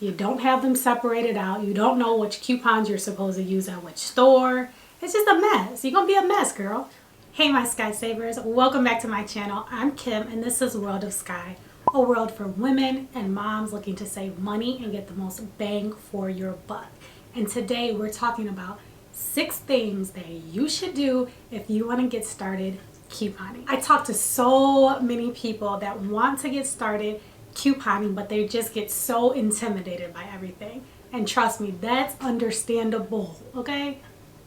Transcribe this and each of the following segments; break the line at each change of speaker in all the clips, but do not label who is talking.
You don't have them separated out. You don't know which coupons you're supposed to use at which store. It's just a mess. You're gonna be a mess, girl. Hey, my Sky Savers. Welcome back to my channel. I'm Kim, and this is World of Sky, a world for women and moms looking to save money and get the most bang for your buck. And today we're talking about 6 things that you should do if you want to get started couponing. I talk to so many people that want to get started couponing, but they just get so intimidated by everything. And trust me, that's understandable, okay?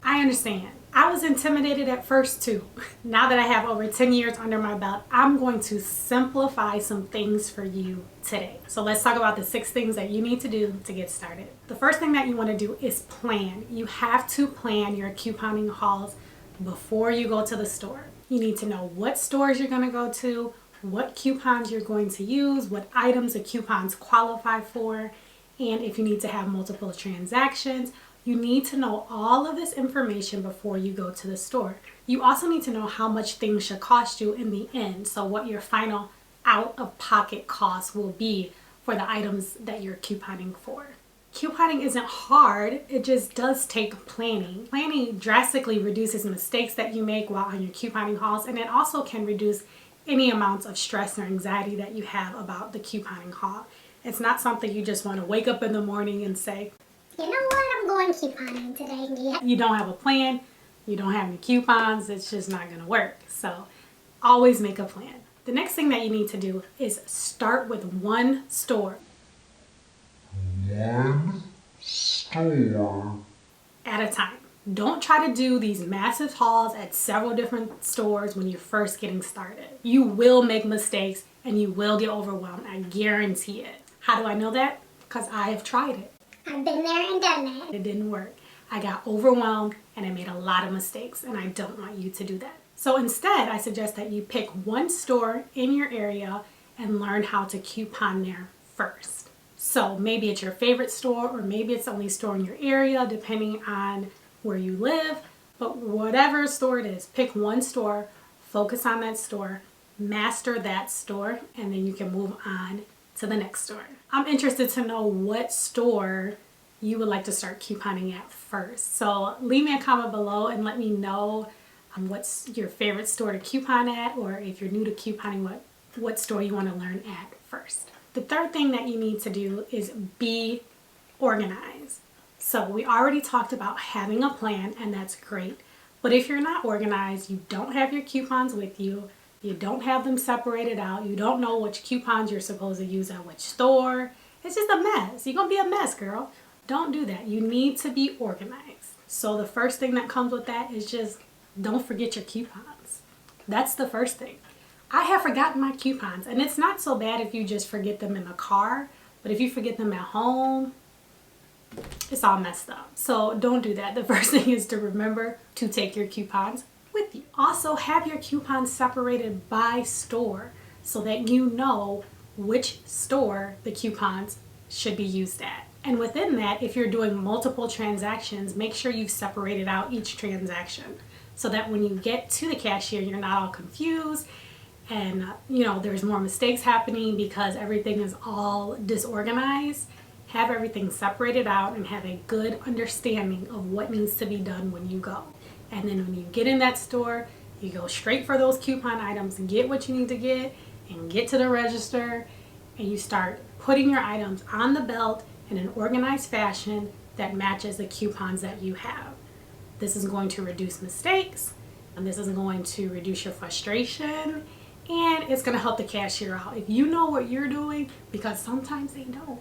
I understand. I was intimidated at first too. Now that I have over 10 years under my belt, I'm going to simplify some things for you today. So let's talk about the 6 things that you need to do to get started. The first thing that you want to do is plan. You have to plan your couponing hauls before you go to the store. You need to know what stores you're going to go to, what coupons you're going to use, what items the coupons qualify for, and if you need to have multiple transactions. You need to know all of this information before you go to the store. You also need to know how much things should cost you in the end, so what your final out-of-pocket cost will be for the items that you're couponing for. Couponing isn't hard, it just does take planning. Planning drastically reduces mistakes that you make while on your couponing hauls, and it also can reduce any amounts of stress or anxiety that you have about the couponing haul. It's not something you just want to wake up in the morning and say, you know what, I'm going couponing today. Yeah. You don't have a plan, you don't have any coupons, it's just not going to work. So always make a plan. The next thing that you need to do is start with one store. One store at a time. Don't try to do these massive hauls at several different stores when you're first getting started. You will make mistakes and you will get overwhelmed. I guarantee it. How do I know that? Because I have tried it. I've been there and done that. It didn't work. I got overwhelmed and I made a lot of mistakes, and I don't want you to do that. So instead, I suggest that you pick one store in your area and learn how to coupon there first. So maybe it's your favorite store, or maybe it's the only store in your area, depending on where you live. But whatever store it is, pick one store, focus on that store, master that store, and then you can move on to the next store. I'm interested to know what store you would like to start couponing at first. So leave me a comment below and let me know what's your favorite store to coupon at, or if you're new to couponing, what store you want to learn at first. The third thing that you need to do is be organized. So we already talked about having a plan, and that's great. But if you're not organized, you don't have your coupons with you, you don't have them separated out, you don't know which coupons you're supposed to use at which store, it's just a mess. You're gonna be a mess, girl. Don't do that. You need to be organized. So the first thing that comes with that is just don't forget your coupons. That's the first thing. I have forgotten my coupons, and it's not so bad if you just forget them in the car, but if you forget them at home, it's all messed up. So don't do that. The first thing is to remember to take your coupons with you. Also, have your coupons separated by store so that you know which store the coupons should be used at. And within that, if you're doing multiple transactions, make sure you've separated out each transaction so that when you get to the cashier, you're not all confused and there's more mistakes happening because everything is all disorganized. Have everything separated out and have a good understanding of what needs to be done when you go. And then when you get in that store, you go straight for those coupon items and get what you need to get and get to the register, and you start putting your items on the belt in an organized fashion that matches the coupons that you have. This is going to reduce mistakes, and this is going to reduce your frustration, and it's going to help the cashier out. If you know what you're doing, because sometimes they don't.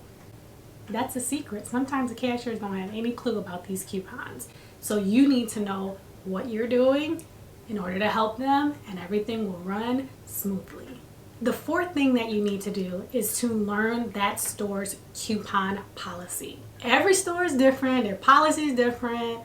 That's a secret. Sometimes the cashiers don't have any clue about these coupons. So you need to know what you're doing in order to help them, and everything will run smoothly. The fourth thing that you need to do is to learn that store's coupon policy. Every store is different, their policy is different.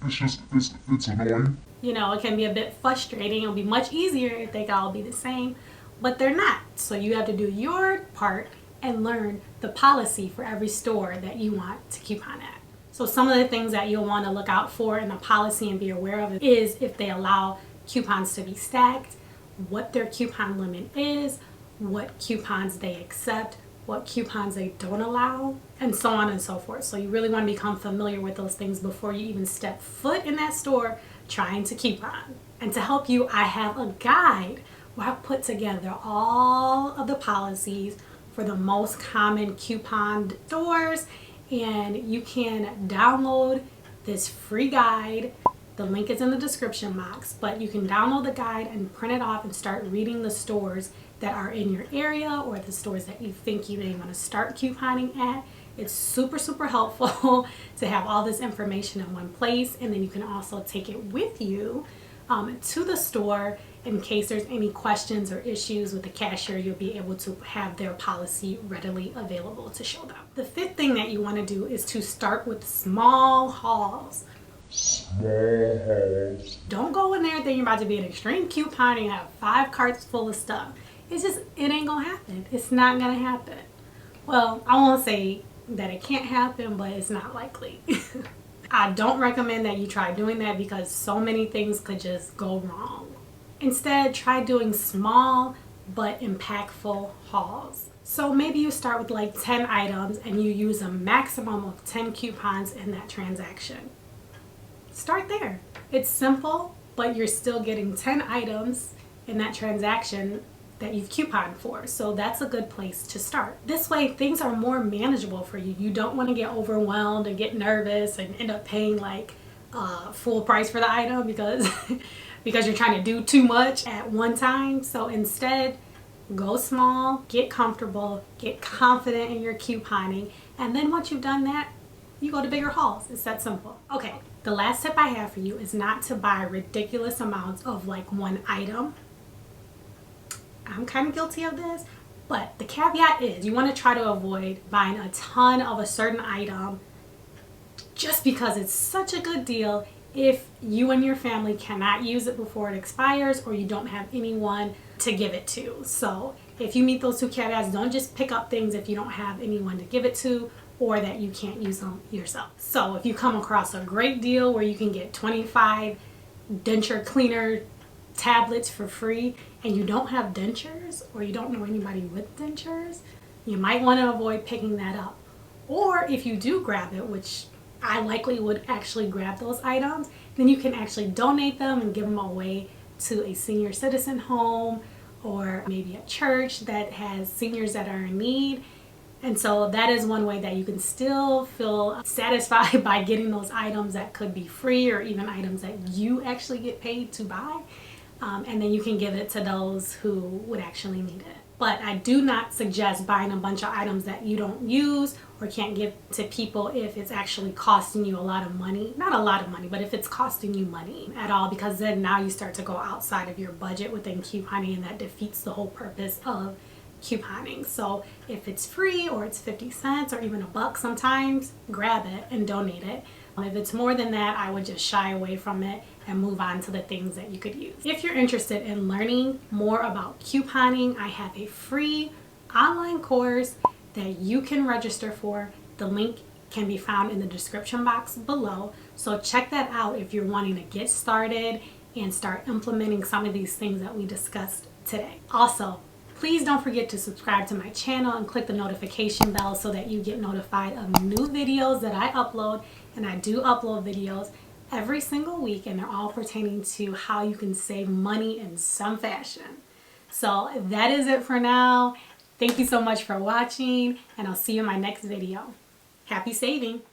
It's annoying. It can be a bit frustrating. It'll be much easier if they can all be the same, but they're not. So you have to do your part and learn the policy for every store that you want to coupon at. So some of the things that you'll want to look out for in the policy and be aware of is if they allow coupons to be stacked, what their coupon limit is, what coupons they accept, what coupons they don't allow, and so on and so forth. So you really want to become familiar with those things before you even step foot in that store trying to coupon. And to help you, I have a guide where I've put together all of the policies for the most common coupon stores, and you can download this free guide. The link is in the description box, but you can download the guide and print it off and start reading the stores that are in your area or the stores that you think you may want to start couponing at. It's super, super helpful to have all this information in one place, and then you can also take it with you to the store in case there's any questions or issues with the cashier. You'll be able to have their policy readily available to show them. The fifth thing that you want to do is to start with small hauls. Small hauls. Don't go in there thinking you're about to be an extreme couponing and have 5 carts full of stuff. It ain't gonna happen. It's not gonna happen. Well, I won't say that it can't happen, but it's not likely. I don't recommend that you try doing that because so many things could just go wrong. Instead, try doing small but impactful hauls. So maybe you start with like 10 items and you use a maximum of 10 coupons in that transaction. Start there. It's simple, but you're still getting 10 items in that transaction that you've couponed for. So that's a good place to start. This way things are more manageable for you. You don't want to get overwhelmed and get nervous and end up paying like full price for the item because because you're trying to do too much at one time. So instead, go small, get comfortable, get confident in your couponing, and then once you've done that, you go to bigger hauls. It's that simple. Okay, the last tip I have for you is not to buy ridiculous amounts of like one item. I'm kind of guilty of this, but the caveat is you want to try to avoid buying a ton of a certain item just because it's such a good deal if you and your family cannot use it before it expires or you don't have anyone to give it to. So if you meet those two caveats, don't just pick up things if you don't have anyone to give it to or that you can't use them yourself. So if you come across a great deal where you can get 25 denture cleaner tablets for free and you don't have dentures or you don't know anybody with dentures, you might want to avoid picking that up. Or if you do grab it, which I likely would actually grab those items, then you can actually donate them and give them away to a senior citizen home or maybe a church that has seniors that are in need. And so that is one way that you can still feel satisfied by getting those items that could be free or even items that you actually get paid to buy. And then you can give it to those who would actually need it. But I do not suggest buying a bunch of items that you don't use or can't give to people if it's actually costing you a lot of money. Not a lot of money, but if it's costing you money at all, because then now you start to go outside of your budget within couponing, and that defeats the whole purpose of couponing. So if it's free or it's 50 cents or even $1 sometimes, grab it and donate it. If it's more than that, I would just shy away from it and move on to the things that you could use. If you're interested in learning more about couponing, I have a free online course that you can register for. The link can be found in the description box below. So check that out if you're wanting to get started and start implementing some of these things that we discussed today. Also, please don't forget to subscribe to my channel and click the notification bell so that you get notified of new videos that I upload. And I do upload videos every single week, and they're all pertaining to how you can save money in some fashion. So that is it for now. Thank you so much for watching, and I'll see you in my next video. Happy saving!